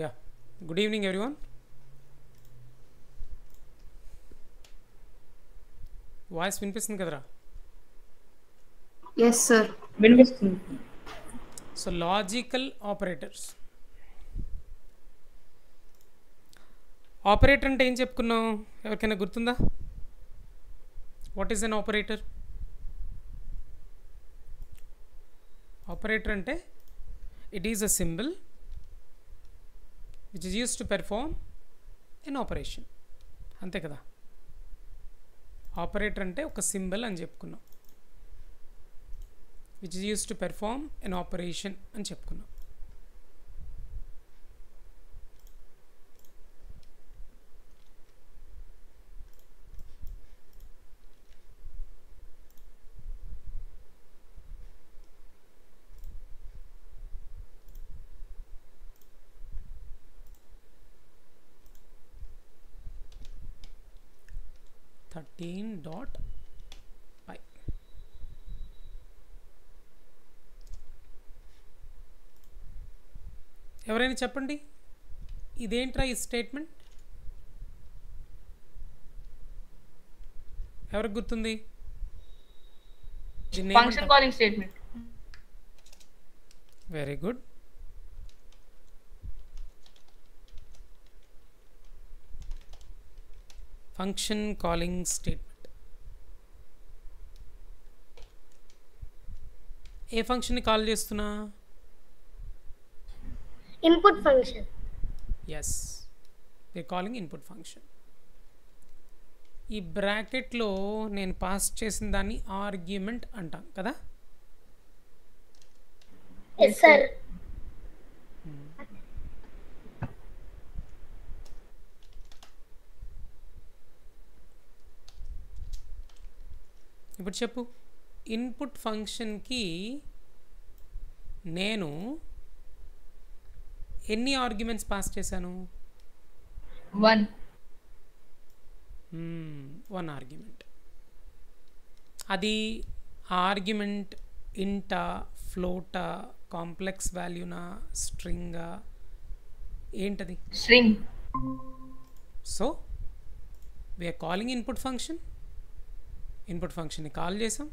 Yeah. Good evening, everyone. Voice వినిపిస్తుంది కదరా? Yes sir. వినిపిస్తుంది. So logical operators. ఆపరేటర్ అంటే ఏం చెప్పుకున్నాం? ఎవరికైనా గుర్తుందా? What is an operator? Operator అంటే it is a symbol which is used to perform an operation. అంతే కదా? ఆపరేటర్ అంటే ఒక సింబల్ అని చెప్పుకున్నాం, which is used to perform an operation అని చెప్పుకున్నాం. .py ఎవరైనా చెప్పండి, ఇదేంట్రా ఈ స్టేట్మెంట్? ఎవరికి గుర్తుంది? Function calling statement. Very good. Function calling statement. ఏ ఫంక్షన్ని కాల్ చేస్తున్నా? Input function. Yes, we calling input function. ఈ బ్రాకెట్లో నేను పాస్ చేసిన దాన్ని ఆర్గ్యుమెంట్ అంటాం కదా? Yes sir. ఇప్పుడు చెప్పు, ఇన్పుట్ ఫంక్షన్కి నేను ఎన్ని ఆర్గ్యుమెంట్స్ పాస్ చేశాను? 1. 1 ఆర్గ్యుమెంట్. అది ఆర్గ్యుమెంట్ ఇంటా, ఫ్లోటా, కాంప్లెక్స్ వాల్యూనా, స్ట్రింగా, ఏంటది? String. So we're calling input function. Input ఫంక్షన్ని కాల్ చేసాం,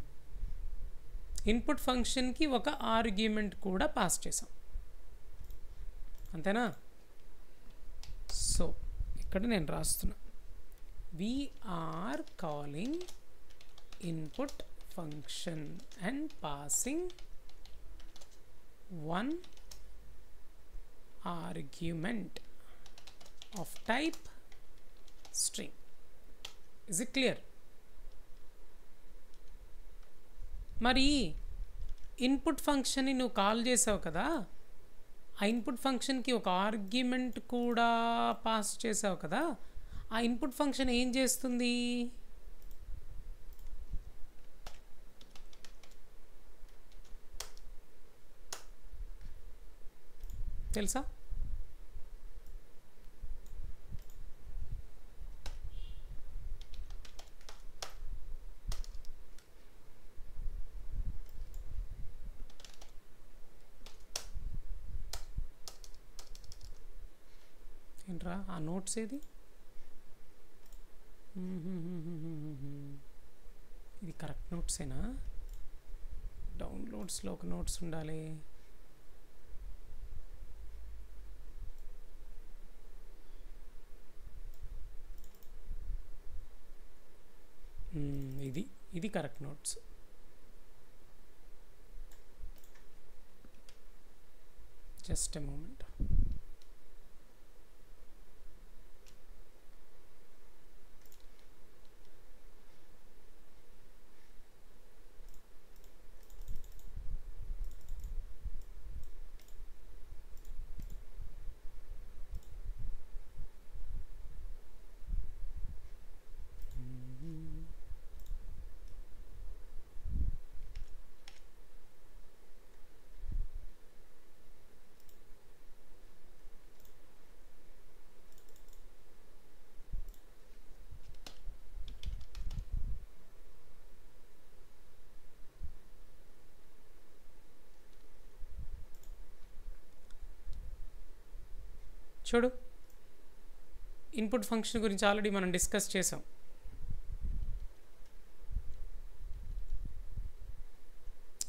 ఇన్పుట్ ఫంక్షన్కి ఒక ఆర్గ్యుమెంట్ కూడా పాస్ చేసాం, అంతేనా? సో ఇక్కడ నేను రాస్తున్నా, we're calling input function and passing 1 argument of type string. Is it clear? మరి ఇన్పుట్ ఫంక్షన్ని నువ్వు కాల్ చేసావు కదా, ఆ ఇన్పుట్ ఫంక్షన్కి ఒక ఆర్గ్యుమెంట్ కూడా పాస్ చేసావు కదా, ఆ ఇన్పుట్ ఫంక్షన్ ఏం చేస్తుంది? తెలుసా? ఏంట్రా ఆ నోట్స్ ఏది? ఇది కరెక్ట్ నోట్సేనా? డౌన్లోడ్స్లో ఒక నోట్స్ ఉండాలి. ఇది correct notes. Just a moment. చూడు, ఇన్పుట్ ఫంక్షన్ గురించి ఆల్రెడీ మనం డిస్కస్ చేసాం.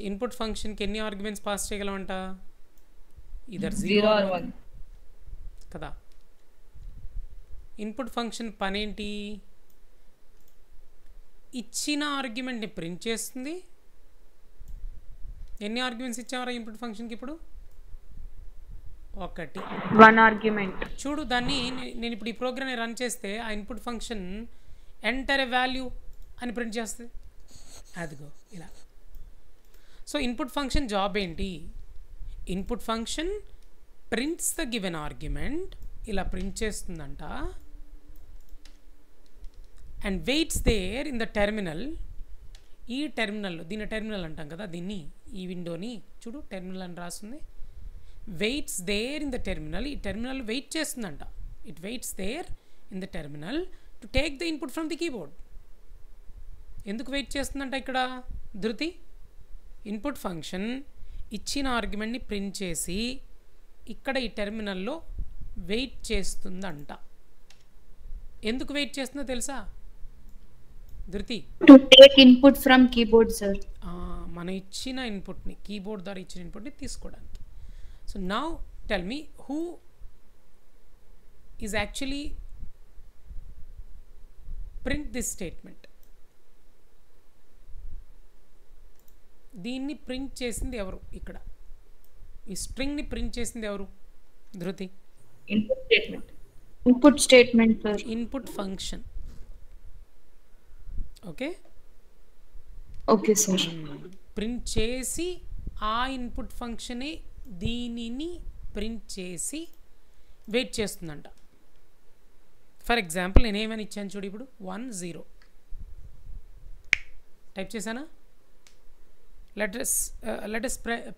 ఇన్పుట్ ఫంక్షన్కి ఎన్ని ఆర్గ్యుమెంట్స్ పాస్ చేయగలమంట? Either 0 0 or or 1 1. కదా. ఇన్పుట్ ఫంక్షన్ పనేంటి? ఇచ్చిన ఆర్గ్యుమెంట్ని ప్రింట్ చేస్తుంది. ఎన్ని ఆర్గ్యుమెంట్స్ ఇచ్చామరా ఇన్పుట్ ఫంక్షన్కి ఇప్పుడు? 1. 1 ఆర్గ్యుమెంట్. చూడు, దాన్ని నేను ఇప్పుడు ఈ ప్రోగ్రామ్ని రన్ చేస్తే ఆ input function enter a value అని ప్రింట్ చేస్తుంది. అదిగో ఇలా. సో ఇన్పుట్ ఫంక్షన్ జాబ్ ఏంటి? Input function prints the given argument, ఇలా ప్రింట్ చేస్తుందంట. And waits there in the terminal. ఈ టెర్మినల్లో, దీని టెర్మినల్ అంటాం కదా, దీన్ని, ఈ విండోని చూడు టెర్మినల్ అని రాస్తుంది. Waits there in the terminal, ఈ టెర్మినల్ వెయిట్ చేస్తుందంట. It waits there in the terminal to take the input from the keyboard. ఎందుకు వెయిట్ చేస్తుందంట ఇక్కడ ధృతి? ఇన్పుట్ ఫంక్షన్ ఇచ్చిన ఆర్గ్యుమెంట్ని ప్రింట్ చేసి ఇక్కడ ఈ టెర్మినల్లో వెయిట్ చేస్తుందంట. ఎందుకు వెయిట్ చేస్తుందో తెలుసా ధృతి? To take input from keyboard sir. మనం ఇచ్చిన ఇన్పుట్ని, కీబోర్డ్ ద్వారా ఇచ్చిన ఇన్పుట్ని తీసుకోవడానికి. So now tell me, who is actually print this statement? దీన్ని ప్రింట్ చేసింది ఎవరు? ఇక్కడ ఈ స్ట్రింగ్ని ప్రింట్ చేసింది ఎవరు ధృతి? Input statement. Input statement sir. Input function. Okay, okay sir. Print చేసి ఆ ఇన్పుట్ ఫంక్షనే దీనిని ప్రింట్ చేసి వెయిట్ చేస్తుందంట. ఫర్ ఎగ్జాంపుల్ నేను ఏమని ఇచ్చాను చూడు, ఇప్పుడు 1 0 టైప్ చేశానా? Let us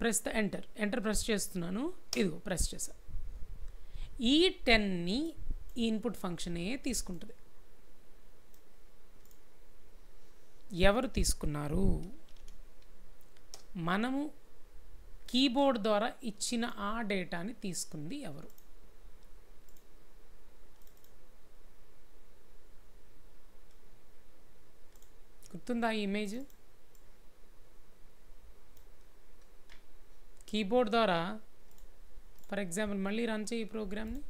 press the enter press చేస్తున్నాను. ఇదిగో ప్రెస్ చేశా. ఈ 10ని ఈ ఇన్పుట్ ఫంక్షనే తీసుకుంటుంది. ఎవరు తీసుకున్నారు? మనము కీబోర్డ్ ద్వారా ఇచ్చిన ఆ డేటాని తీసుకుంది ఎవరు? గుర్తుందా ఈ ఇమేజ్? కీబోర్డ్ ద్వారా, ఫర్ ఎగ్జాంపుల్ మళ్ళీ రన్ చేయి ఈ ప్రోగ్రామ్ని.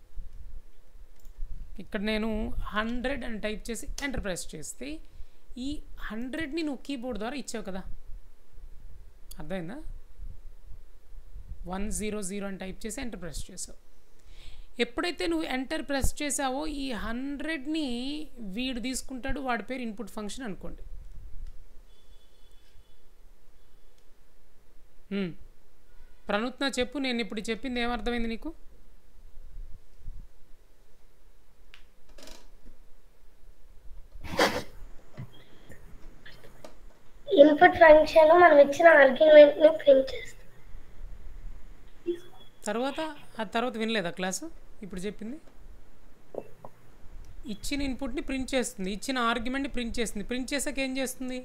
ఇక్కడ నేను 100 అని టైప్ చేసి ఎంటర్ ప్రెస్ చేస్తే ఈ 100ని నువ్వు కీబోర్డ్ ద్వారా ఇచ్చావు కదా, అర్థమైందా? 100 అని టైప్ చేసి ఎంటర్ ప్రెస్ చేసావు. ఎప్పుడైతే నువ్వు ఎంటర్ ప్రెస్ చేసావో ఈ 100ని వీడు తీసుకుంటాడు, వాడి పేరు ఇన్పుట్ ఫంక్షన్ అనుకోండి. ప్రణుత్న చెప్పు, నేను ఇప్పుడు చెప్పింది ఏమర్థమైంది నీకు? ఇన్పుట్ ఫంక్షన్ మనం ఇచ్చిన ఆర్గ్యుమెంట్ ని ప్రింట్ చేస్తాం. తర్వాత వినలేదా క్లాసు? ఇప్పుడు చెప్పింది ఇచ్చిన ఇన్పుట్ని ప్రింట్ చేస్తుంది, ఇచ్చిన ఆర్గ్యుమెంట్ని ప్రింట్ చేస్తుంది. ప్రింట్ చేసాక ఏం చేస్తుంది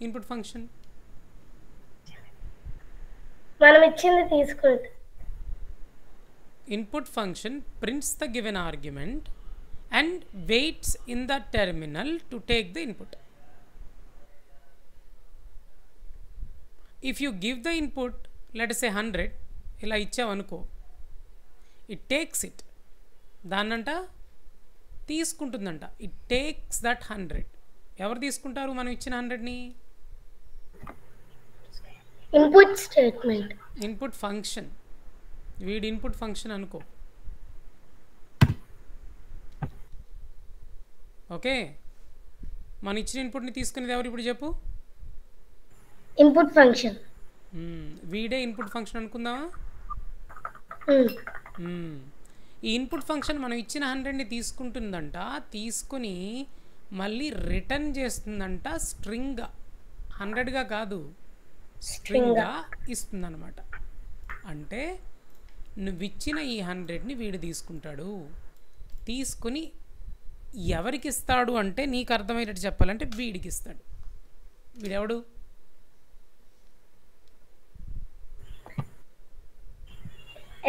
ఇన్పుట్ ఫంక్షన్? మనం ఇచ్చింది తీసుకుంటాం. Input function prints the given argument and waits in the terminal to take the input. If you give the input, let us say 100, ఇలా ఇచ్చావనుకో, it takes it, దాన్నంట తీసుకుంటుందంట. It takes that 100. ఎవరు తీసుకుంటారు మనం ఇచ్చిన 100ని? Input statement, input function. వీడి ఇన్పుట్ ఫంక్షన్ అనుకో. ఓకే, మన ఇచ్చిన ఇన్పుట్ని తీసుకునేది ఎవరు ఇప్పుడు చెప్పు? Input function. వీడే ఇన్పుట్ ఫంక్షన్ అనుకుందామా? ఈ ఇన్పుట్ ఫంక్షన్ మనం ఇచ్చిన 100ని తీసుకుంటుందంట, తీసుకుని మళ్ళీ రిటర్న్ చేస్తుందంట స్ట్రింగ్గా. 100గా కాదు, స్ట్రింగ్గా ఇస్తుందన్నమాట. అంటే నువ్వు ఇచ్చిన ఈ 100ని వీడు తీసుకుంటాడు. తీసుకుని ఎవరికి ఇస్తాడు అంటే, నీకు అర్థమయ్యేటట్టు చెప్పాలంటే వీడికి ఇస్తాడు. వీడెవడు?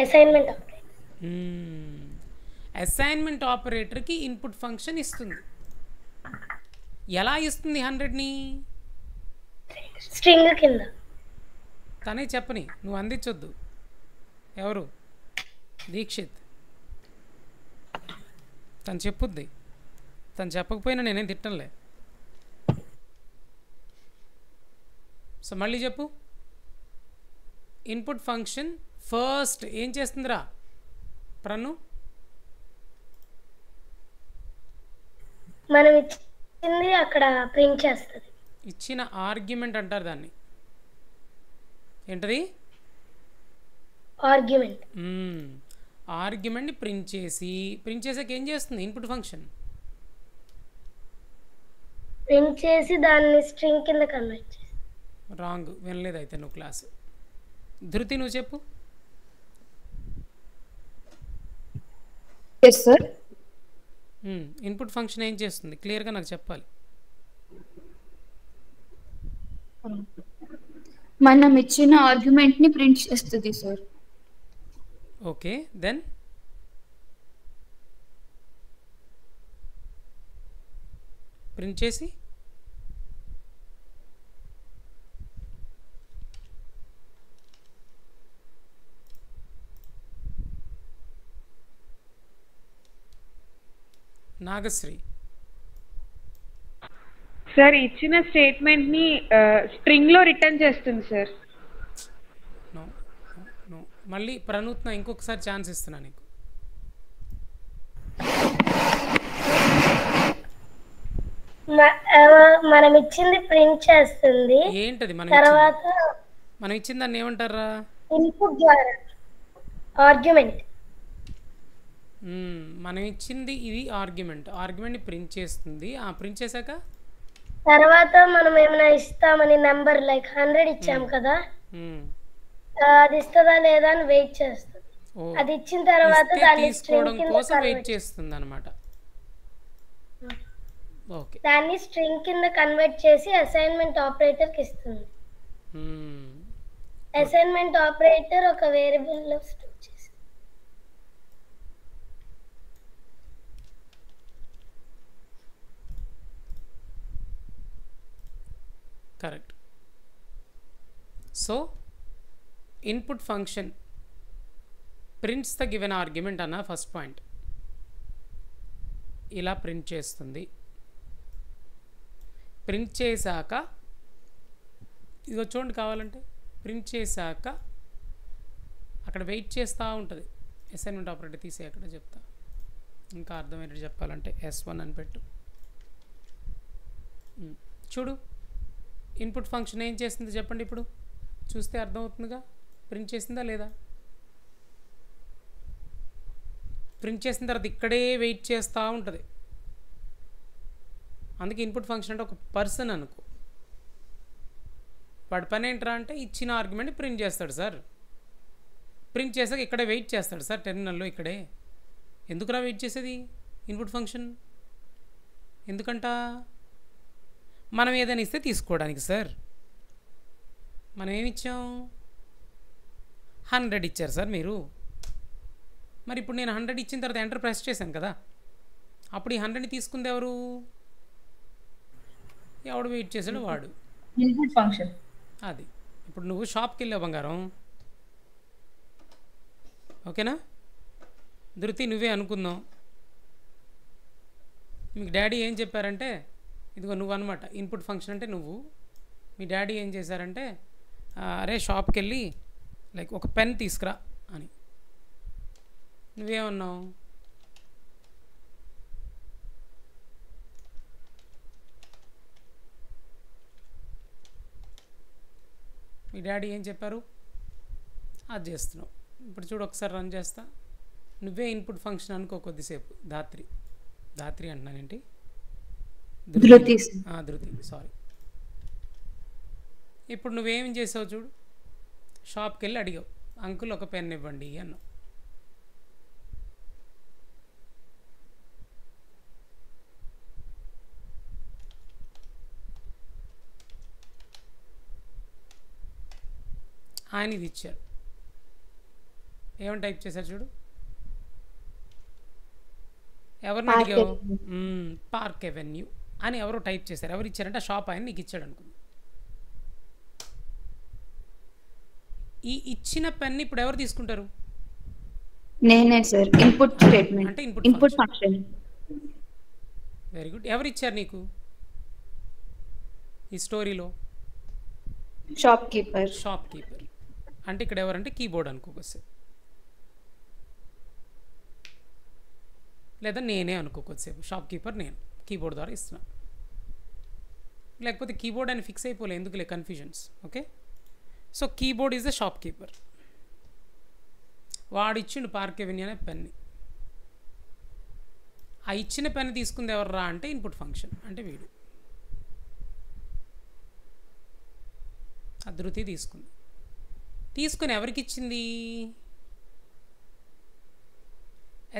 అసైన్మెంట్. అసైన్మెంట్ ఆపరేటర్కి ఇన్పుట్ ఫంక్షన్ ఇస్తుంది. ఎలా ఇస్తుంది 100ని? స్ట్రింగ్ కింద. తనే చెప్పని, నువ్వు అందించొద్దు. ఎవరు? దీక్షిత్. తను చెప్పుద్ది. తను చెప్పకపోయినా నేనేం తిట్టంలే. సో మళ్ళీ చెప్పు. ఇన్పుట్ ఫంక్షన్ ఫస్ట్ ఏం చేస్తుందిరా ప్రను? మనం ఇచ్చింది అక్కడ ప్రింట్ చేస్తుంది. ఇచ్చిన ఆర్గ్యుమెంట్ అంటారు దాన్ని. ఏంటది? ఆర్గ్యుమెంట్. ఆర్గ్యుమెంట్ని ప్రింట్ చేసాక ఏం చేస్తుంది ఇన్పుట్ ఫంక్షన్? ప్రింట్ చేసి దాన్ని స్ట్రింగ్ కింద కన్వర్ట్ చేసి. రాంగ్, వినలేదు అయితే నువ్వు క్లాస్. ధృతి నువ్వు చెప్పు. Yes sir. ఇన్పుట్ ఫంక్షన్ ఏం చేస్తుంది క్లియర్గా నాకు చెప్పాలి. మనం ఇచ్చిన ఆర్గ్యుమెంట్ ని ప్రింట్ చేస్తుంది సార్. ఓకే, దెన్ ప్రింట్ చేసి నాగశ్రీ. సార్ ఇచ్చిన స్టేట్మెంట్ ని స్ట్రింగ్ లో రిటర్న్ చేస్తుంది సార్. నో నో, మళ్ళీ ప్రనూత్న ఇంకొకసారి ఛాన్స్ ఇస్తున్నా నీకు. మనం ఇచ్చింది ప్రింట్ చేస్తుంది. ఏంటది తర్వాత మనం ఇచ్చిన దాన్ని ఏమంటారా? ఇన్పుట్ ద్వారా ఆర్గ్యుమెంట్. మనం ఇచ్చింది ఇది ఆర్గ్యుమెంట్ని ప్రింట్ చేస్తుంది. ప్రింట్ చేశాక తర్వాత మనం ఏమైనా ఇస్తామని నెంబర్ లైక్ 100 ఇచ్చాం కదా, అది ఇస్తుందా లేదా అని వెయిట్ చేస్తుంది. అది ఇచ్చిన తర్వాత దాన్ని తీసుకోవడం కోసం వెయిట్ చేస్తుంది అన్నమాట. ఓకే, దాన్ని స్ట్రింగ్ కింద కన్వర్ట్ చేసి అసైన్మెంట్ ఆపరేటర్ కి ఇస్తుంది. అసైన్మెంట్ ఆపరేటర్ ఒక వేరియబుల్ లో స్టోర్ చేసి. Correct. So input function prints the given argument అన్న ఫస్ట్ పాయింట్. ఇలా ప్రింట్ చేస్తుంది. ప్రింట్ చేశాక ఇదిగో చూడండి, కావాలంటే ప్రింట్ చేశాక అక్కడ వెయిట్ చేస్తూ ఉంటుంది. అసైన్మెంట్ ఆపరేటర్ తీసే అక్కడ చెప్తా, ఇంకా అర్థమయ్యేటట్టు చెప్పాలంటే S1 అని పెట్టు. చూడు ఇన్పుట్ ఫంక్షన్ ఏం చేస్తుంది చెప్పండి. ఇప్పుడు చూస్తే అర్థమవుతుందిగా, ప్రింట్ చేసిందా లేదా? ప్రింట్ చేసిన తర్వాత ఇక్కడే వెయిట్ చేస్తూ ఉంటుంది. అందుకే ఇన్పుట్ ఫంక్షన్ అంటే ఒక పర్సన్ అనుకో. వాడి పని ఏంట్రా అంటే ఇచ్చిన ఆర్గ్యుమెంట్ ప్రింట్ చేస్తాడు సార్. ప్రింట్ చేసాక ఇక్కడే వెయిట్ చేస్తాడు సార్ టెర్మినల్లో. ఇక్కడే ఎందుకురా వెయిట్ చేసేది ఇన్పుట్ ఫంక్షన్? ఎందుకంట మనం ఏదైనా ఇస్తే తీసుకోవడానికి సార్. మనం ఏమి ఇచ్చాం? 100 ఇచ్చారు సార్ మీరు. మరి ఇప్పుడు నేను 100 ఇచ్చిన తర్వాత ఎంటర్ ప్రెస్ చేశాను కదా, అప్పుడు ఈ 100ని తీసుకుంది ఎవరు? ఎవడు వెయిట్ చేసాడు? వాడు. Input function. అది ఇప్పుడు నువ్వు షాప్కి వెళ్ళావు బంగారం, ఓకేనా? ధృతి నువ్వే అనుకుందాం. మీకు డాడీ ఏం చెప్పారంటే, ఇదిగో నువ్వు అనమాట ఇన్పుట్ ఫంక్షన్ అంటే నువ్వు. మీ డాడీ ఏం చేశారంటే, అరే షాప్కి వెళ్ళి లైక్ ఒక పెన్ తీసుకురా అని. నువ్వేమన్నావు? మీ డాడీ ఏం చెప్పారు? అది చేస్తున్నావు. ఇప్పుడు చూడు ఒకసారి రన్ చేస్తా. నువ్వే ఇన్పుట్ ఫంక్షన్ అనుకో కొద్దిసేపు. ధాత్రి అంటున్నానేంటి? ధృతి, సారీ. ఇప్పుడు నువ్వేం చేసావు చూడు, షాప్కి వెళ్ళి అడిగావు, అంకుల్ ఒక పెన్ ఇవ్వండి అన్నావు. ఆయన ఇది ఇచ్చారు. ఏమని టైప్ చేశారు చూడు, ఎవరిని Park అడిగావు? Avenue. పార్క్ ఎవెన్యూ అని ఎవరో టైప్ చేశారు. ఎవరు ఇచ్చారంటే ఆ షాప్ ఆయన నీకు ఇచ్చాడు అనుకుంది. ఈ ఇచ్చిన పెన్ ఇప్పుడు ఎవరు తీసుకుంటారు? నేనే సార్. Input statement. అంటే ఇన్పుట్ ఫంక్షన్. Very good. ఎవరు ఇచ్చారు నీకు ఈ స్టోరీలో? Shop keeper. Shop keeper. అంటే ఇక్కడ ఎవరంటే కీబోర్డ్ అనుకోకొచ్చే, లేదా నేనే అనుకోకొచ్చేపు. షాప్ కీపర్ నేను కీబోర్డ్ ద్వారా ఇస్తున్నా. లేకపోతే కీబోర్డ్ అని ఫిక్స్ అయిపోలే, ఎందుకులే confusions. Okay, so keyboard is the shop keeper. వాడు ఇచ్చిండు పార్క్ ఎవెన్యూ అనే పెన్ని. ఆ ఇచ్చిన పెన్ తీసుకుంది ఎవర్రా అంటే ఇన్పుట్ ఫంక్షన్, అంటే వీడు. ధృతి తీసుకుంది. తీసుకుని ఎవరికి ఇచ్చింది?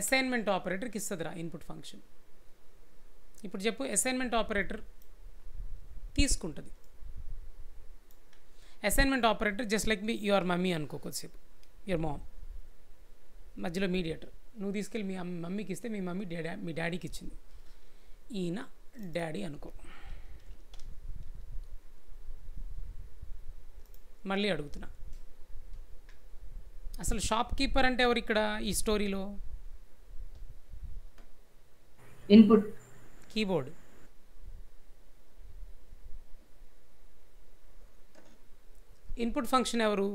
అసైన్మెంట్ ఆపరేటర్కి ఇస్తుందిరా ఇన్పుట్ ఫంక్షన్. ఇప్పుడు చెప్పు, అసైన్మెంట్ ఆపరేటర్ తీసుకుంటుంది. అసైన్మెంట్ ఆపరేటర్ జస్ట్ లైక్ మీ యువర్ మమ్మీ అనుకోకొచ్చేపు, యువర్ మామ్ మధ్యలో మీడియేటర్. నువ్వు తీసుకెళ్ళి మీ మమ్మీకి ఇస్తే మీ మమ్మీ మీ డాడీకి ఇచ్చింది. ఈయన డాడీ అనుకో. మళ్ళీ అడుగుతున్నా, అసలు షాప్ కీపర్ అంటే ఎవరు ఇక్కడ ఈ స్టోరీలో? ఇన్పుట్. కీబోర్డ్. ఇన్పుట్ ఫంక్షన్ ఎవరు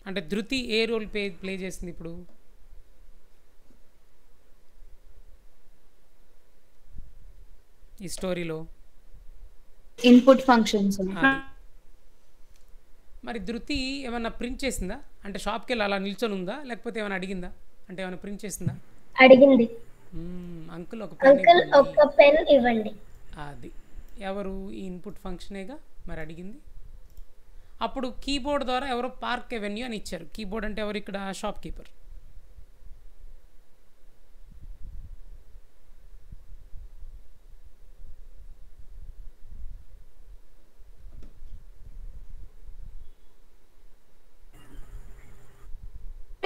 అంటే ధృతి ఏ రోల్ ప్లే చేసింది ఇప్పుడు? ఈ స్టోరీలో ఇన్పుట్ ఫంక్షన్స్. మరి ధృతి ఏమన్నా ప్రింట్ చేసిందా? అంటే షాప్కి వెళ్ళి అలా నిల్చొని ఉందా, లేకపోతే ఏమైనా అడిగిందా? అంటే ఏమైనా ప్రింట్ చేసిందా? అడిగింది. అంకుల్ ఒక అంకుల్ ఒక పెన్ ఇవ్వండి. అది ఎవరు? ఈ ఇన్పుట్ ఫంక్షనేగా మరి అడిగింది. అప్పుడు కీబోర్డ్ ద్వారా ఎవరో పార్క్ ఎవెన్యూ అని ఇచ్చారు. కీబోర్డ్ అంటే ఎవరు ఇక్కడ? Shop keeper.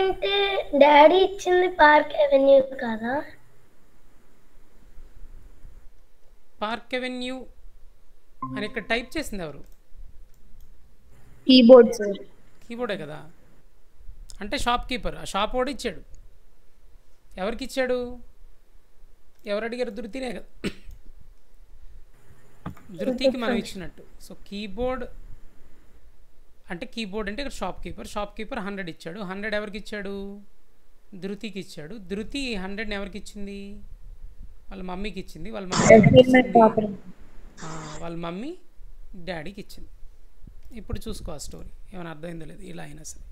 అంటే డాడీ ఇచ్చింది పార్క్ ఎవెన్యూ కాదా? పార్క్ ఎవెన్యూ అని ఇక్కడ టైప్ చేసింది ఎవరు? Keyboard sir. కీబోర్డే కదా. అంటే షాప్ కీపర్. ఆ షాప్ వాడు ఇచ్చాడు. ఎవరికి ఇచ్చాడు? ఎవరు అడిగారు? ధృతినే కదా. ధృతికి మనం ఇచ్చినట్టు. సో కీబోర్డ్ అంటే ఇక్కడ షాప్ కీపర్. షాప్ కీపర్ 100 ఇచ్చాడు. 100 ఎవరికి ఇచ్చాడు? ధృతికి ఇచ్చాడు. ధృతి 100ని ఎవరికి ఇచ్చింది? వాళ్ళ మమ్మీకి ఇచ్చింది. వాళ్ళ మమ్మీ డాడీకి ఇచ్చింది. ఇప్పుడు చూసుకో ఆ స్టోరీ ఏమైనా అర్థమైందో లేదు. ఇలా అయినా సరే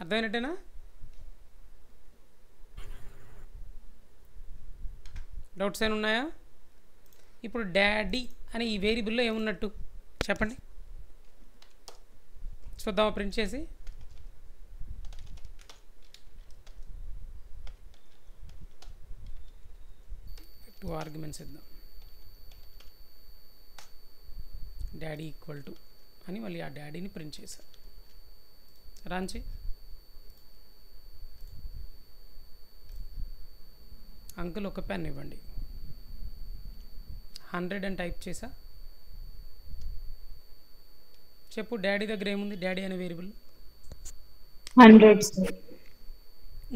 అర్థమైనట్టేనా? డౌట్స్ ఏమైనా ఉన్నాయా? ఇప్పుడు డాడీ అనే ఈ వేరియబుల్లో ఏమున్నట్టు చెప్పండి చూద్దామా ప్రింట్ చేసి. టూ ఆర్గ్యుమెంట్స్ ఇద్దాం. డాడీ ఈక్వల్ టు అని మళ్ళీ ఆ డాడీని ప్రింట్ చేశారు. రాంచి అంకుల్ ఒక పెన్ ఇవ్వండి. 100 అని టైప్ చేసా. చెప్పు డాడీ దగ్గర ఏముంది? డాడీ అనే వేరియబుల్ 100.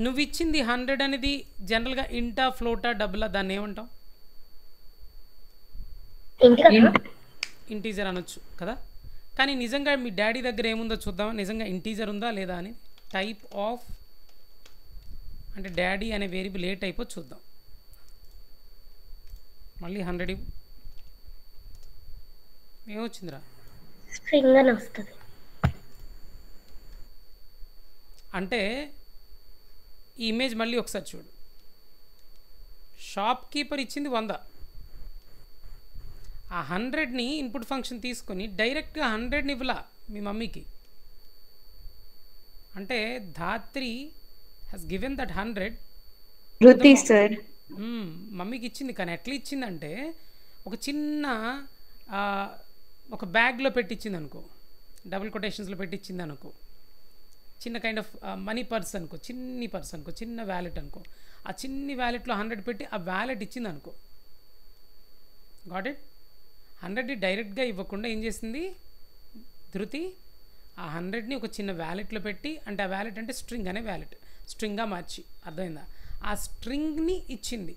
నువ్వు ఇచ్చింది 100 అనేది జనరల్గా ఇంటా, ఫ్లోటా, డబులా, దాన్ని ఏమంటాం? ఇంటీజర్ అనొచ్చు కదా. కానీ నిజంగా మీ డాడీ దగ్గర ఏముందో చూద్దామా? నిజంగా ఇంటీజర్ ఉందా లేదా అని. టైప్ ఆఫ్ అంటే డాడీ అనే వేరియబుల్ ఏ టైపో చూద్దాం. మళ్ళీ 100 ఏమొచ్చిందిరా? స్ట్రింగ్ అని వస్తుంది. అంటే ఈ ఇమేజ్ మళ్ళీ ఒకసారి చూడు. షాప్ కీపర్ ఇచ్చింది 100. ఆ 100ని ఇన్పుట్ ఫంక్షన్ తీసుకొని డైరెక్ట్గా 100ని ఇవ్వలా మీ మమ్మీకి. అంటే ధాత్రి హ్యాస్ గివెన్ దట్ 100 ధృతి సార్. మమ్మీకి ఇచ్చింది. కానీ ఎట్లా ఇచ్చిందంటే ఒక చిన్న ఒక బ్యాగ్లో పెట్టించింది అనుకో. డబుల్ కొటేషన్స్లో పెట్టి ఇచ్చింది అనుకో, చిన్న కైండ్ ఆఫ్ మనీ పర్స్ అనుకో, చిన్ని పర్స్ అనుకో, చిన్న వ్యాలెట్ అనుకో, ఆ చిన్ని వ్యాలెట్లో 100 పెట్టి ఆ వ్యాలెట్ ఇచ్చింది అనుకో, గాట్ ఇట్. 100ని డైరెక్ట్గా ఇవ్వకుండా ఏం చేసింది ధృతి, ఆ 100ని ఒక చిన్న వ్యాలెట్లో పెట్టి, అంటే ఆ వ్యాలెట్ అంటే స్ట్రింగ్ అనే వ్యాలెట్, స్ట్రింగ్గా మార్చి, అర్థమైందా, ఆ స్ట్రింగ్ని ఇచ్చింది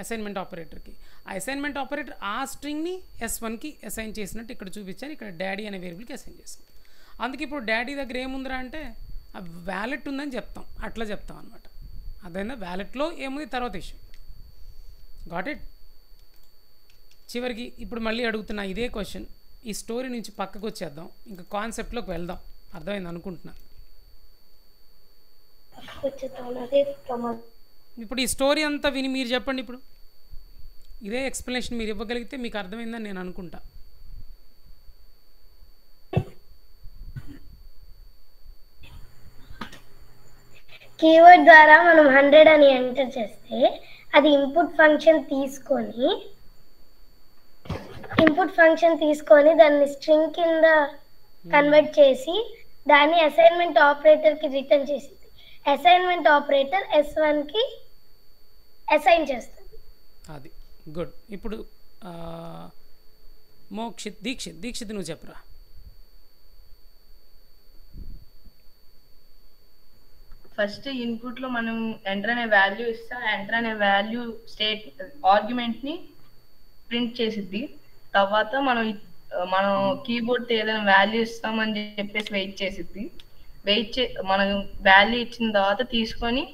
అసైన్మెంట్ ఆపరేటర్కి. ఆ అసైన్మెంట్ ఆపరేటర్ ఆ స్ట్రింగ్ని S1కి అసైన్ చేసినట్టు ఇక్కడ చూపించాను, ఇక్కడ డాడీ అనే వేరియబుల్కి అసైన్ చేస్తాం. అందుకే ఇప్పుడు డాడీ దగ్గర ఏముందిరా అంటే ఆ వ్యాలెట్ ఉందని చెప్తాం, అట్లా చెప్తాం అనమాట. అదైనా వ్యాలెట్లో ఏముంది తర్వాత ఇష్యూ, గాట్ ఇట్. చివరికి ఇప్పుడు మళ్ళీ అడుగుతున్నా ఇదే క్వశ్చన్, ఈ స్టోరీ నుంచి పక్కకు వచ్చేద్దాం, ఇంకా కాన్సెప్ట్లోకి వెళ్దాం, అర్థమైంది అనుకుంటున్నా. ఇప్పుడు ఈ స్టోరీ అంతా విని మీరు చెప్పండి, ఇప్పుడు ఇదే ఎక్స్ప్లెనేషన్ మీరు ఇవ్వగలిగితే మీకు అర్థమైందని నేను అనుకుంటా. కీవర్డ్ ద్వారా మనం 100 అని ఎంటర్ చేస్తే అది ఇన్పుట్ ఫంక్షన్ తీసుకొని దాన్ని స్ట్రింగ్ కింద కన్వర్ట్ చేసి దాన్ని అసైన్మెంట్ ఆపరేటర్కి రిటర్న్ చేసింది. అసైన్మెంట్ ఆపరేటర్ S1కి అసైన్ చేస్తుంది. అది గుడ్. ఇప్పుడు దీక్షిత్ నువ్వు చెప్పరా. ఫస్ట్ ఇన్పుట్ లో మనం ఎంటర్ అనే వాల్యూ ఇస్తే ఎంటర్ అనే వాల్యూ స్టేట్ ఆర్గ్యుమెంట్ ని ప్రింట్ చేసిద్ది. తర్వాత మనం కీబోర్డ్ ఏదైనా వాల్యూ ఇస్తామని చెప్పేసి వెయిట్ చేసిద్ది. మనం వాల్యూ ఇచ్చిన తర్వాత తీసుకొని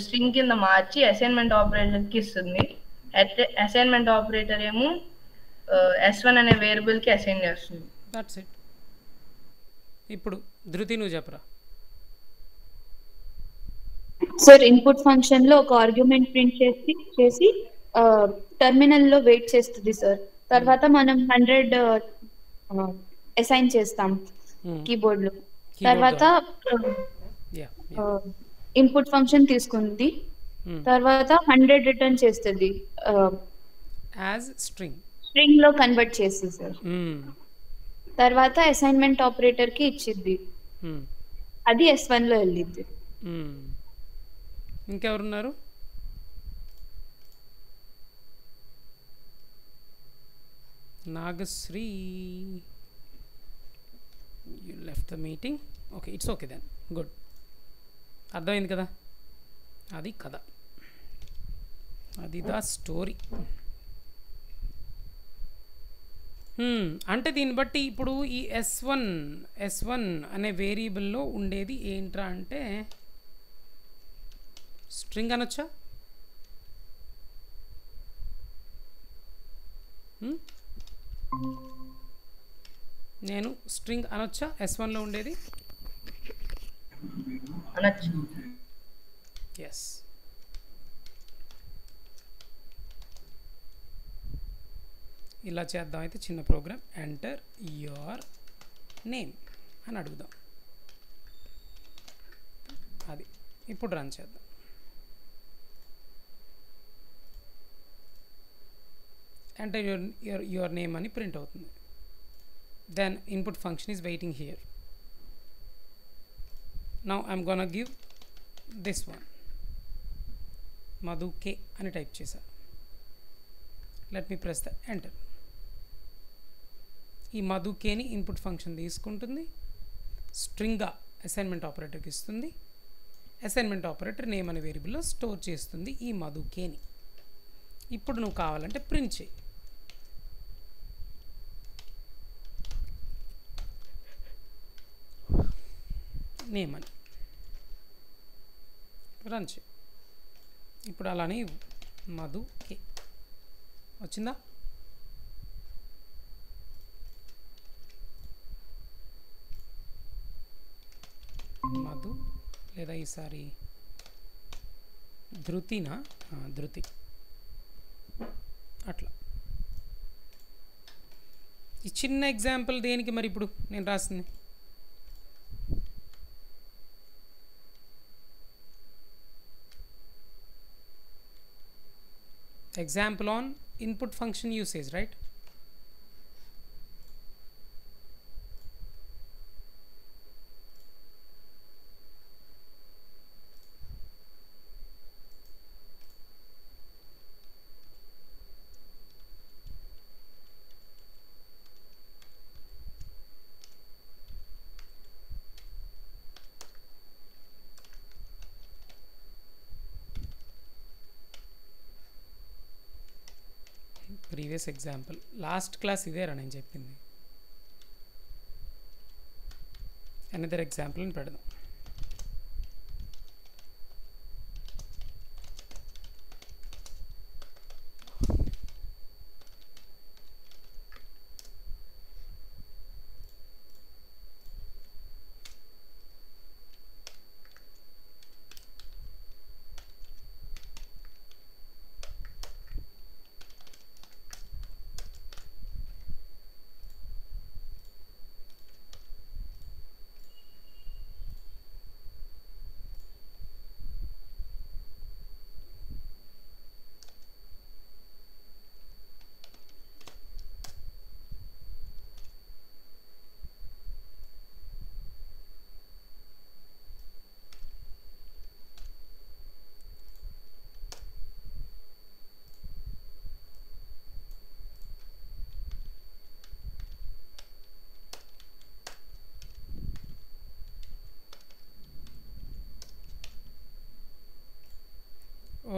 స్ట్రింగ్ కింద మార్చి అసైన్మెంట్ ఆపరేటర్కి ఇస్తుంది. అసైన్మెంట్ ఆపరేటర్ ఏమో S1 అనే వేరియబుల్కి అసైన్ చేస్తుంది. That's it. ఇప్పుడు ధృతి నువ్వు చెప్పరా. సార్ ఇన్పుట్ ఫంక్షన్ లో ఒక ఆర్గ్యుమెంట్ ప్రింట్ చేసి టెర్మినల్ లో వెయిట్ చేస్తుంది సార్. తర్వాత మనం 100 అసైన్ చేస్తాం కీబోర్డ్ లో. తర్వాత ఇన్పుట్ ఫంక్షన్ తీసుకుంది, తర్వాత 100 రిటర్న్ చేస్తుంది యాజ్ స్ట్రింగ్ లో కన్వర్ట్ చేసి సార్. తర్వాత అసైన్మెంట్ ఆపరేటర్ కి ఇచ్చిద్ది, అది S1 లో వెళ్ళిద్ది. ఇంకెవరున్నారు. Nagasri, you left the meeting. Okay, it's okay then, good. అర్థమైంది కదా, అది కథ, అది ద స్టోరీ. అంటే దీన్ని బట్టి ఇప్పుడు ఈ S1 అనే వేరియబుల్లో ఉండేది ఏంట్రా అంటే స్ట్రింగ్ అనొచ్చా. నేను స్ట్రింగ్ అనొచ్చా S1లో ఉండేది. ఎస్, ఇలా చేద్దాం. అయితే చిన్న ప్రోగ్రామ్, ఎంటర్ యువర్ నేమ్ అని అడుగుదాం. అది ఇప్పుడు రన్ చేద్దాం. ఎంటర్ యువర్ నేమ్ అని ప్రింట్ అవుతుంది. Then input function is waiting here. Now I'm gonna give this one, Madhu K అని టైప్ చేశా. Let me press the enter. ఈ మధు కేని ఇన్పుట్ ఫంక్షన్ తీసుకుంటుంది, స్ట్రింగ్గా అసైన్మెంట్ ఆపరేటర్కి ఇస్తుంది. అసైన్మెంట్ ఆపరేటర్ నేమ్ అనే వేరియబుల్లో స్టోర్ చేస్తుంది ఈ మధు కేని. ఇప్పుడు నువ్వు కావాలంటే ప్రింట్ చేయి. నేమ్ అని రన్ చేయి. ఇప్పుడు అలానే మధు కే వచ్చిందా. మధు లేదా ఈసారి ధృతినా, ధృతి, అట్లా. ఈ చిన్న ఎగ్జాంపుల్ దేనికి మరి ఇప్పుడు నేను రాసింది. Example on input function usage, right? Previous example last class ఇదేరా నేను చెప్పింది. అనదర్ ఎగ్జాంపుల్ని పెడదాం.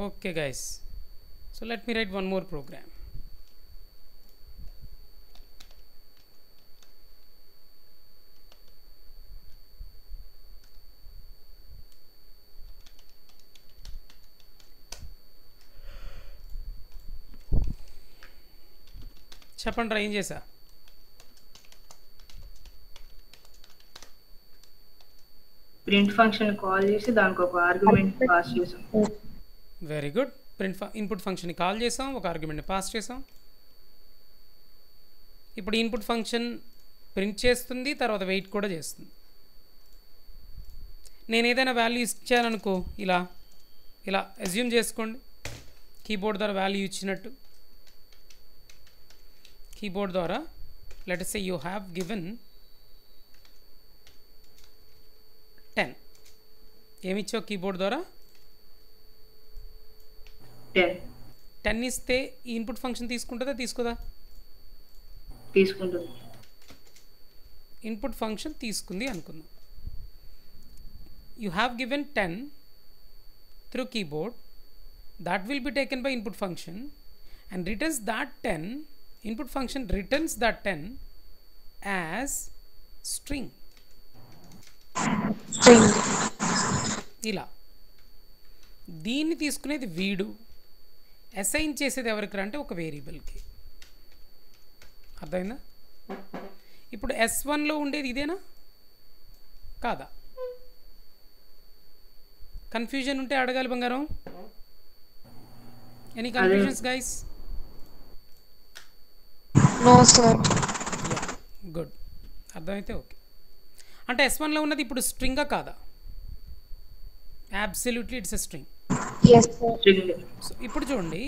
Okay guys, so let me write one more program. చెప్పండి రా, ఏం చేసా? ప్రింట్ ఫంక్షన్ కాల్ చేసి దానికి ఒక ఆర్గ్యుమెంట్ పాస్ చేసాం. Very good. ఇన్పుట్ ఫంక్షన్ని కాల్ చేసాం, ఒక ఆర్గ్యుమెంట్ని పాస్ చేసాం. ఇప్పుడు ఇన్పుట్ ఫంక్షన్ ప్రింట్ చేస్తుంది, తర్వాత వెయిట్ కూడా చేస్తుంది. నేను ఏదైనా వాల్యూ ఇచ్చాననుకో, ఇలా ఇలా అజ్యూమ్ చేసుకోండి. కీబోర్డ్ ద్వారా వాల్యూ ఇచ్చినట్టు. కీబోర్డ్ ద్వారా let us say you have given 10. ఏమిచ్చావు కీబోర్డ్ ద్వారా? 10 ఇస్తే ఈ ఇన్పుట్ ఫంక్షన్ తీసుకుంటుందా తీసుకోదా? తీసుకుంటుంది. ఇన్పుట్ ఫంక్షన్ తీసుకుంది అనుకుందాం. You have given 10 through keyboard. that will be taken by input function and returns that 10. Input function returns that 10 as string. ఇలా దీన్ని తీసుకునేది వీడు, అసైన్ చేసేది ఎవరికి అంటే ఒక వేరియబుల్కి. అర్థమైందా? ఇప్పుడు S1లో ఉండేది ఇదేనా కాదా? కన్ఫ్యూజన్ ఉంటే అడగాలి బంగారం. Any confusions guys? No sir. Good, అర్థమైతే ఓకే. అంటే S1లో ఉన్నది ఇప్పుడు స్ట్రింగా కాదా? Absolutely it's a string. So ఇప్పుడు చూడండి,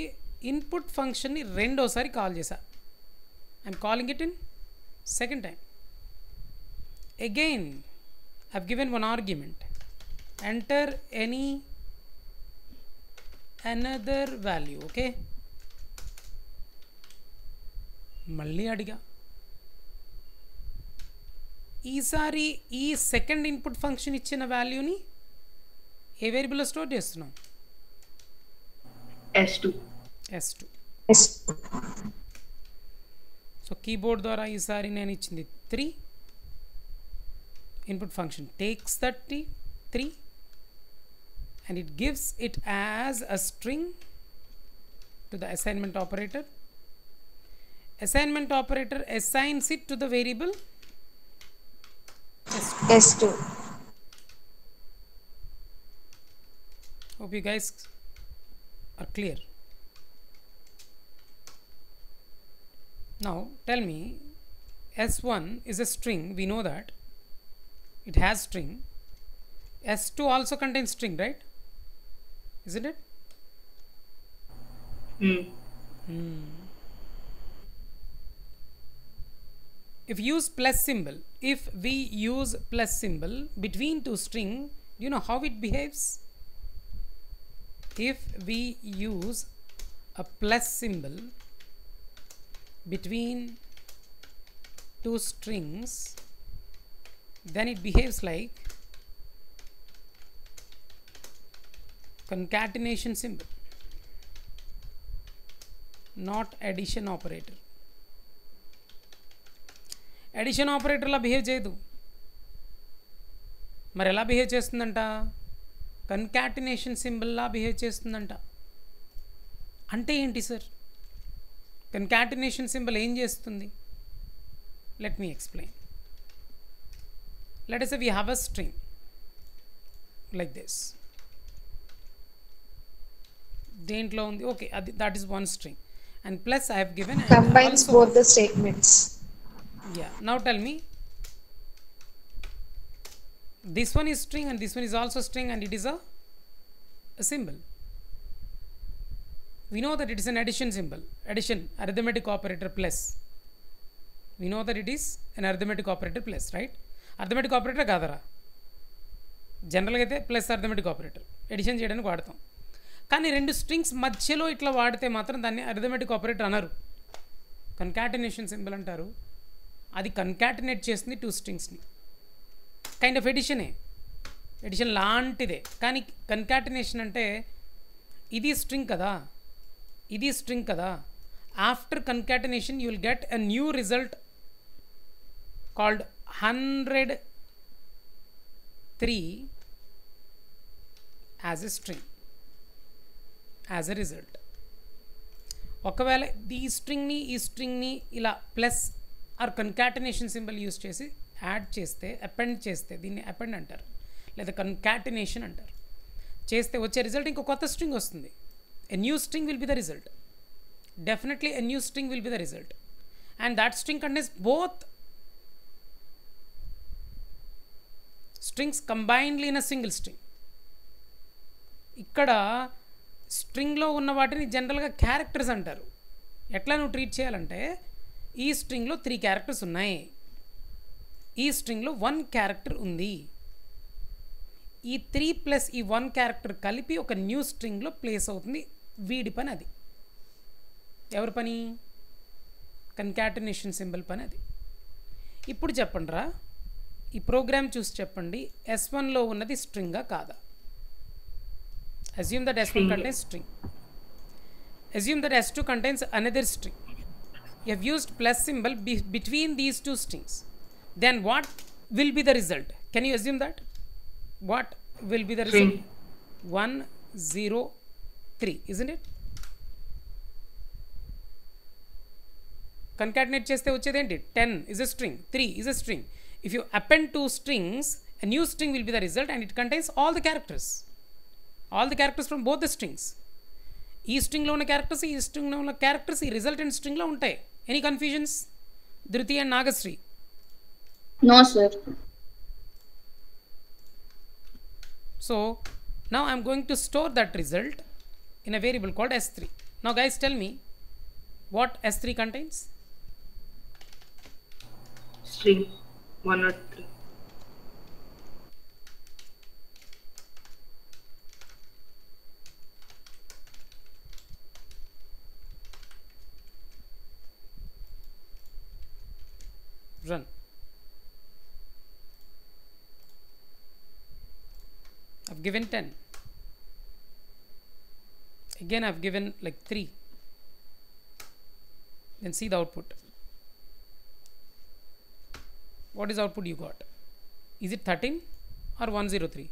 ఇన్పుట్ ఫంక్షన్ని రెండోసారి కాల్ చేశా. I'm calling it in second time. Again I've given one argument, enter any another value. Okay, మళ్ళీ అడిగా. ఈసారి ఈ సెకండ్ ఇన్పుట్ ఫంక్షన్ ఇచ్చిన వాల్యూని ఏ వేరియబుల్లో స్టోర్ చేస్తున్నాం? S2. సో కీబోర్డ్ ద్వారా ఈసారి నేను ఇచ్చింది 3. Input function takes that 3 and it gives it as a string to the assignment operator. Assignment operator assigns it to the variable S2. Hope you guys are clear. Now tell me, S1 is a string, we know that it has string. S2 also contains string, right? Isn't it? If we use plus symbol between two string, do you know how it behaves? If we use a plus symbol between two strings, then it behaves like concatenation symbol. Not addition operator. Addition ఆపరేటర్లా behave చేయదు. మరి ఎలా behave చేస్తుందంట? Concatenation సింబల్లా behave చేస్తుందంట. అంటే ఏంటి sir? Concatenation symbol ఏం చేస్తుంది? Let me explain. Let us say we have a string like this. దేంట్లో ఉంది? ఓకే, అది that is one string and plus I have given Combines both the statements. Yeah, now tell me, this one is string and this one is also string and it is a symbol. We know that it is an addition symbol, addition, arithmetic operator plus. We know that it is an arithmetic operator plus, right? Arithmetic operator కాదరా, జనరల్గా అయితే plus arithmetic operator edition చేయడానికి వాడతాం. కానీ రెండు strings మధ్యలో ఇట్లా వాడితే మాత్రం దాన్ని అర్థమెటిక్ ఆపరేటర్ అనరు, కన్కాటినేషన్ సింబల్ అంటారు. అది కన్కాటినేట్ చేస్తుంది టూ స్ట్రింగ్స్ని. కైండ్ ఆఫ్ ఎడిషనే, ఎడిషన్ లాంటిదే. కానీ కన్కాటినేషన్ అంటే ఇది స్ట్రింగ్ కదా, ఇది స్ట్రింగ్ కదా. After concatenation you will get a new result called 103 as a string, as a result. ఒకవేళ ఈ స్ట్రింగ్ని ఇలా plus or concatenation symbol use చేసి యాడ్ చేస్తే, అపెండ్ చేస్తే, దీన్ని అపెండ్ అంటారు లేదా కన్కాటినేషన్ అంటారు. చేస్తే వచ్చే రిజల్ట్ ఇంకో కొత్త స్ట్రింగ్ వస్తుంది. A new string will be the result. Definitely a new string will be the result and that string contains both strings combinedly in a single string. ఇక్కడ స్ట్రింగ్లో ఉన్న వాటిని జనరల్గా క్యారెక్టర్స్ అంటారు. ఎట్లా నువ్వు ట్రీట్ చేయాలంటే, ఈ స్ట్రింగ్లో 3 క్యారెక్టర్స్ ఉన్నాయి, ఈ స్ట్రింగ్లో 1 క్యారెక్టర్ ఉంది. ఈ 3 ప్లస్ ఈ 1 క్యారెక్టర్ కలిపి ఒక న్యూ స్ట్రింగ్లో ప్లేస్ అవుతుంది. వీడి పని అది. ఎవరి పని? కన్కాటినేషన్ సింబల్ పని అది. ఇప్పుడు చెప్పండి రా, ఈ ప్రోగ్రామ్ చూసి చెప్పండి, S1లో ఉన్నది స్ట్రింగా కాదా? Assume that S1 contains string. Assume that S2 contains another string. You have used plus symbol between these two strings. Then what will be the result? Can you assume that? What will be the result? 1, 0, 3, isn't it? Concatenate cheste vachedi enti 10 is a string, 3 is a string. If you append two strings, a new string will be the result and it contains all the characters. All the characters from both the strings. ఈ స్ట్రింగ్లో ఉన్న characters, ఈ స్ట్రింగ్లో ఉన్న characters ఈ resultant స్ట్రింగ్లో ఉంటాయి. Any confusions ధృతి and Nagasri? No, sir. So now I am going to store that result in a variable called S3. Now guys, tell me what S3 contains. String 103. Run. I've given 10. Again I've given like 3. Then see the output. What is output you got? Is it 13 or 103?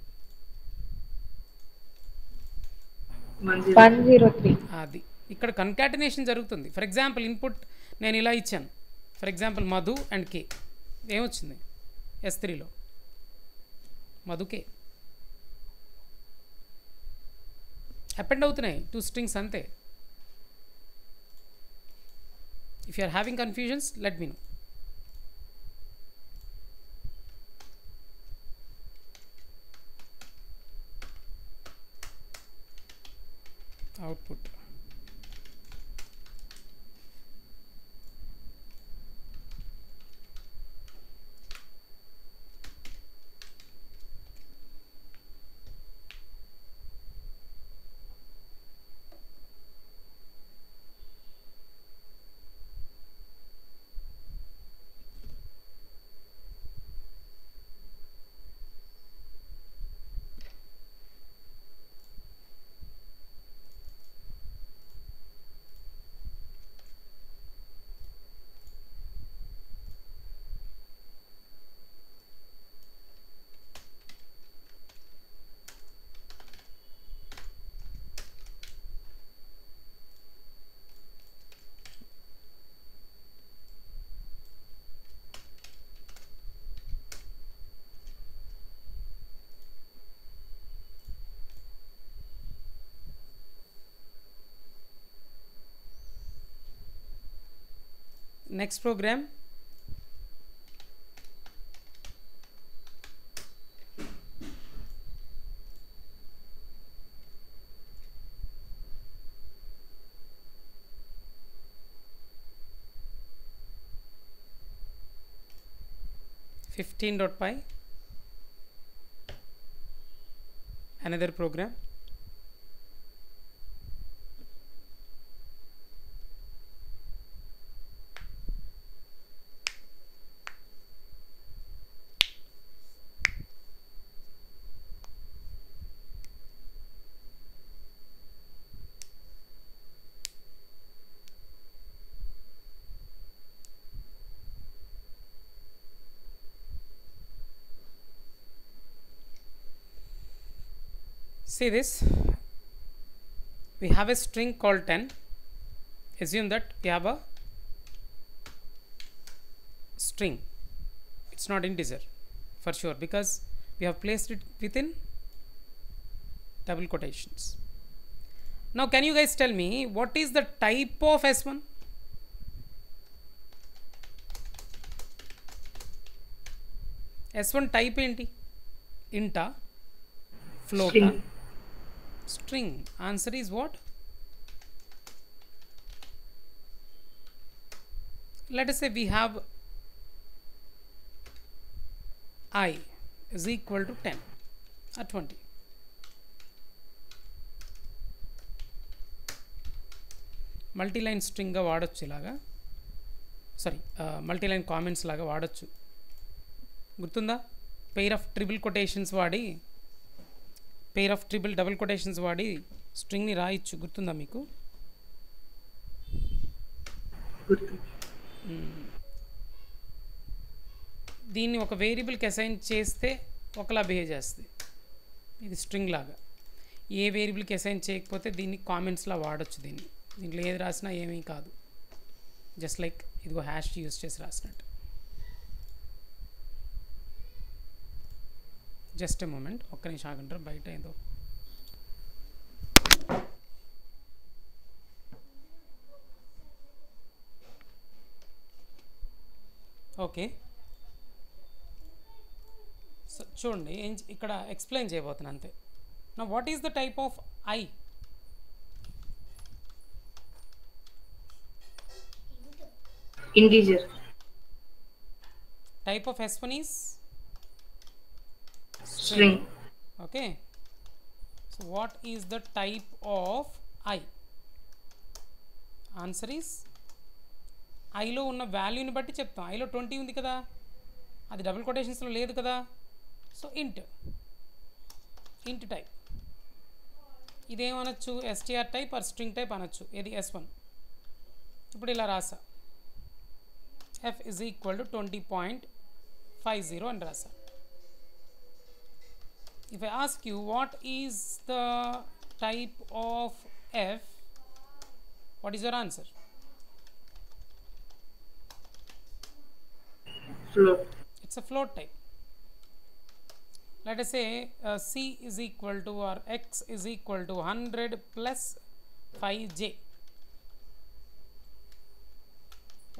103. అది ఇక్కడ concatenation జరుగుతుంది. For example input నేను ఇలా ఇచ్చాను. For example Madhu and K. ఏమొచ్చింది S3లో? Madhu K append అవుతున్నాయి 2 strings అంతే. If you are having confusions let me know. Output next program. .py, another program. See this, we have a string called 10. Assume that we have a string, it's not integer for sure because we have placed it within double quotations. Now can you guys tell me what is the type of S1? S1 type enti? Int, float, string. Answer is what? Let us say we have I is equal to 10 or 20. Multi-line string ga వాడొచ్చు ఇలాగా, sorry మల్టీలైన్ comments లాగా వాడొచ్చు. గుర్తుందా? Pair of triple quotations వాడి, pair of triple double quotations వాడి స్ట్రింగ్ని రాయొచ్చు. గుర్తుందా మీకు? దీన్ని ఒక వేరియబుల్కి అసైన్ చేస్తే ఒకలా బిహేవ్ చేస్తుంది. ఇది స్ట్రింగ్ లాగా. ఏ వేరియబుల్కి అసైన్ చేయకపోతే దీన్ని కామెంట్స్లా వాడచ్చు. దీంట్లో ఏది రాసినా ఏమీ కాదు. జస్ట్ లైక్ ఇదిగో హ్యాష్ యూజ్ చేసి రాసినట్టు. జస్ట్ ఎ మూమెంట్, ఒక్క నిమిషం ఆగంటారు, బయట ఏదో. ఓకే, సో చూడండి ఇక్కడ ఎక్స్ప్లెయిన్ చేయబోతున్నా అంతే. నా what is the type of I? integer. Type of S1 is String. Okay, so what is the type of I? Answer is I లో ఉన్న వాల్యూని బట్టి చెప్తాం. ఐలో 20 ఉంది కదా, అది డబుల్ కొటేషన్స్లో లేదు కదా, సో ఇంట్ టైప్. ఇదేమనొచ్చు? STR type or string type అనొచ్చు. ఇది S1. ఇప్పుడు ఇలా రాసా, f is equal to 20.50 అని రాసా. If I ask you what is the type of f, what is your answer? Float. It's a float type. Let us say c is equal to or x is equal to 100 plus 5j.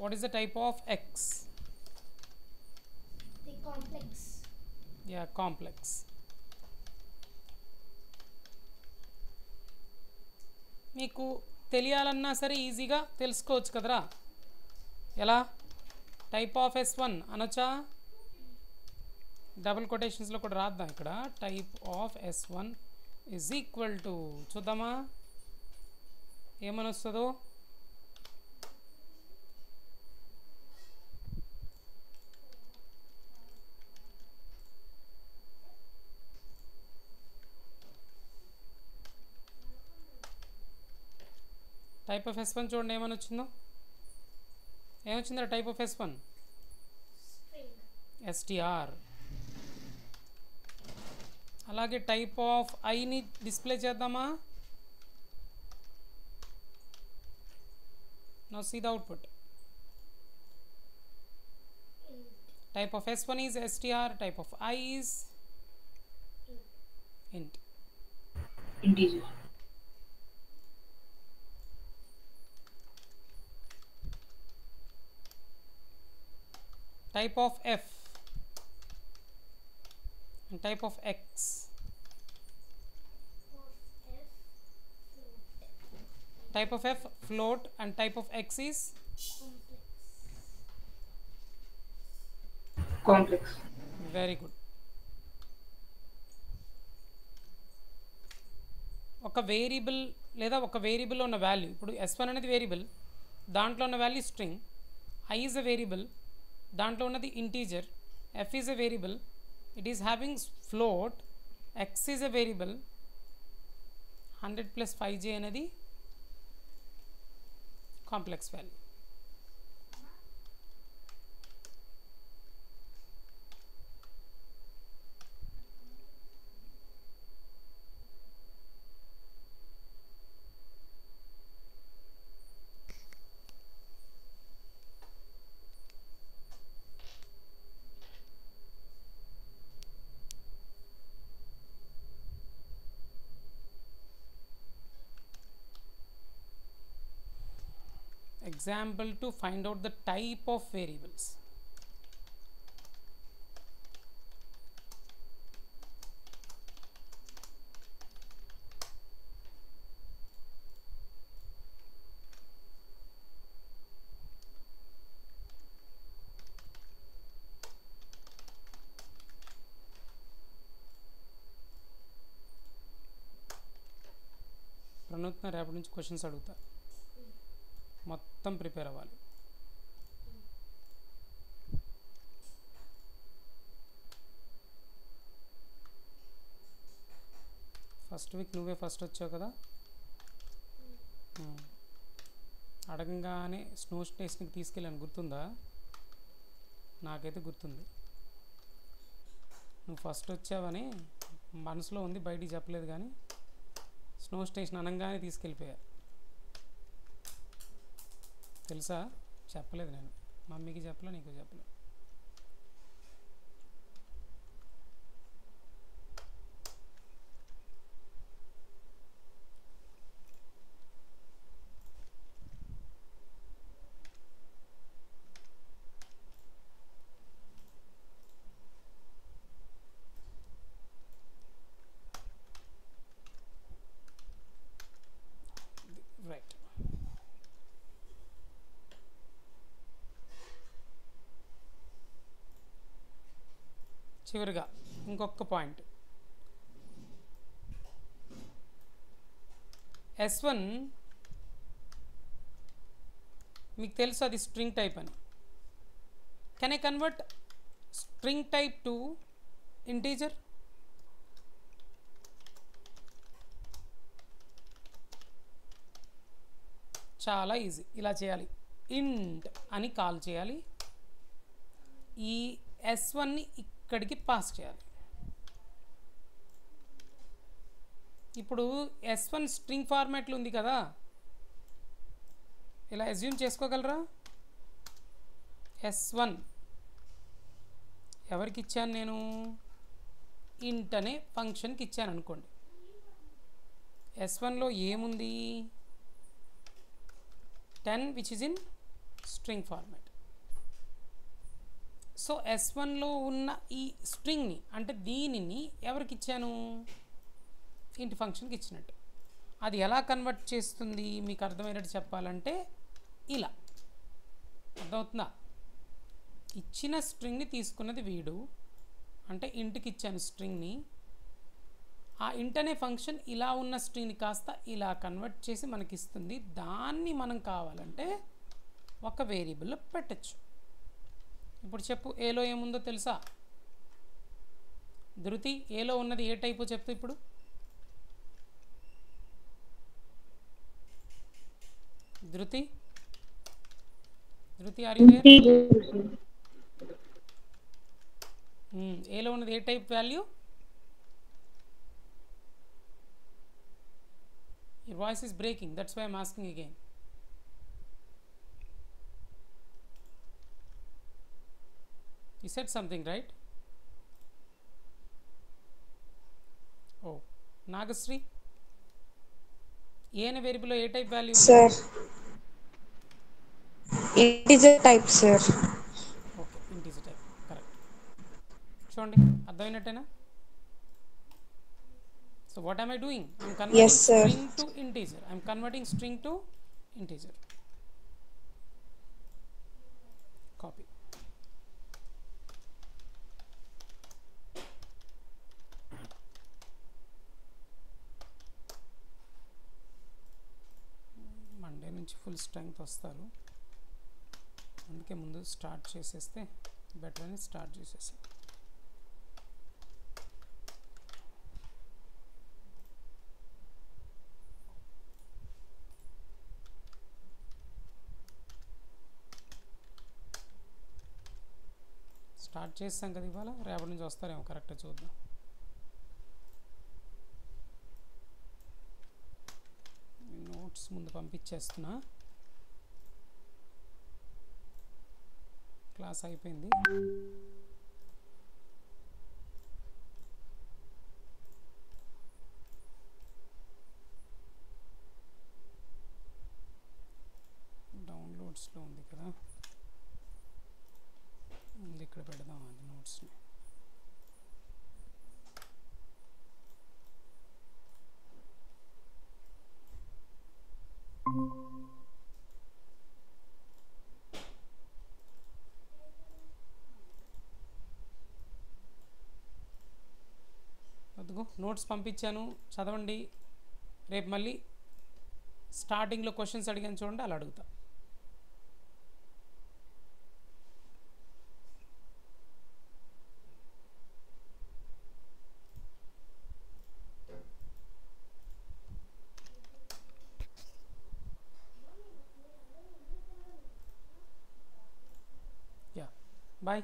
What is the type of x? The complex. Yeah, complex. మీకు తెలియాలన్నా సరే ఈజీగా తెలుసుకోవచ్చు కదరా. ఎలా? Type of S1 అనొచ్చా? Double కొటేషన్స్లో కూడా రాద్దాం. ఇక్కడ type of S1 is equal to, చూద్దామా ఏమని వస్తుందో. టైప్ ఆఫ్ S1 చూడండి ఏమని వచ్చిందో. ఏమొచ్చిందా టైప్ ఆఫ్ S1? STR. అలాగే టైప్ ఆఫ్ ఐని డిస్ప్లే చేద్దామా? Now see the output. Type of S1 is STR, type of I is int. Integer. type of f and type of x. Type of f float and type of x is complex. very good. ఒక variable లేదా ఒక వేరియబుల్లో ఉన్న value, ఇప్పుడు s1 అనేది variable, దాంట్లో ఉన్న value string, i is a variable, దాంట్లో ఉన్నది integer, f is a variable, it is having float, x is a variable, 100 + 5j అనేది complex value. Example to find out the type of variables. ప్రణోత్న రేపటి నుంచి questions అడుగుతా, మొత్తం prepare అవ్వాలి. First week నువ్వే first వచ్చావు కదా, అడగంగానే స్నో స్టేషన్కి తీసుకెళ్ళాను, గుర్తుందా? నాకైతే గుర్తుంది. నువ్వు ఫస్ట్ వచ్చావని మనసులో ఉంది, బయటికి చెప్పలేదు, కానీ స్నో స్టేషన్ అనగానే తీసుకెళ్ళిపోయా. తెలుసా? చెప్పలేదు నేను, మమ్మీకి చెప్పలే, నీకు చెప్పలే. రైట్, చివరిగా ఇంకొక పాయింట్, S1 మీకు తెలుసు అది స్ట్రింగ్ టైప్ అని. Can I convert string type to integer? చాలా ఈజీ. ఇలా చేయాలి, ఇంట్ అని కాల్ చేయాలి, ఈ S1ని ఇక్కడికి పాస్ చేయాలి. ఇప్పుడు S1 స్ట్రింగ్ ఫార్మాట్లో ఉంది కదా, ఇలా అజ్యూమ్ చేసుకోగలరా? S1 ఎవరికి ఇచ్చాను నేను? ఇంట్ అనే ఫంక్షన్కి ఇచ్చాను అనుకోండి. S1లో ఏముంది? 10 which is in string format. So S1లో ఉన్న ఈ స్ట్రింగ్ని, అంటే దీనిని ఎవరికి ఇచ్చాను? ఇంటి ఫంక్షన్కి ఇచ్చినట్టు. అది ఎలా కన్వర్ట్ చేస్తుంది మీకు అర్థమయ్యేటట్టు చెప్పాలంటే ఇలా. అర్థమవుతుందా? ఇచ్చిన స్ట్రింగ్ని తీసుకున్నది వీడు, అంటే ఇంటికి ఇచ్చాను స్ట్రింగ్ని, ఆ ఇంట్ అనే ఫంక్షన్ ఇలా ఉన్న స్ట్రింగ్ని కాస్త ఇలా కన్వర్ట్ చేసి మనకి ఇస్తుంది. దాన్ని మనం కావాలంటే ఒక వేరియబుల్లో పెట్టచ్చు. ఇప్పుడు చెప్పు, ఏలో ఏముందో తెలుసా? ధృతి, ఏలో ఉన్నది ఏ టైపు చెప్తా ఇప్పుడు? ధృతి, ధృతి ఆర్ యు దేర్? ఏలో ఉన్నది ఏ type value? Your voice is breaking, that's why I'm asking again. You said something, right? Oh, Nagasri, A అనే వేరియబుల్లో ఏ type value? Sir, integer type, sir. Okay, integer చూడండి అర్థమైనట్టేనా? So what am I doing? I'm converting Yes, sir. string to integer. I'm converting string to integer. Copy. Monday నుంచి full strength వస్తారు, అందుకే ముందు start చేసేస్తే బెటర్ అని start చేసేసాం. Start చేస్తాం కదా ఇవాళ, రేపటి నుంచి వస్తారేమో కరెక్ట్గా చూద్దాం. నోట్స్ ముందు పంపించేస్తున్నా, క్లాస్ అయిపోయింది. డౌన్లోడ్స్లో ఉంది కదా, ముందు ఇక్కడ పెడదాం అది నోట్స్ని. అదిగో నోట్స్ పంపించాను, చదవండి. రేపు మళ్ళీ స్టార్టింగ్లో క్వశ్చన్స్ అడిగాను చూడండి, అలా అడుగుతా. Yeah bye.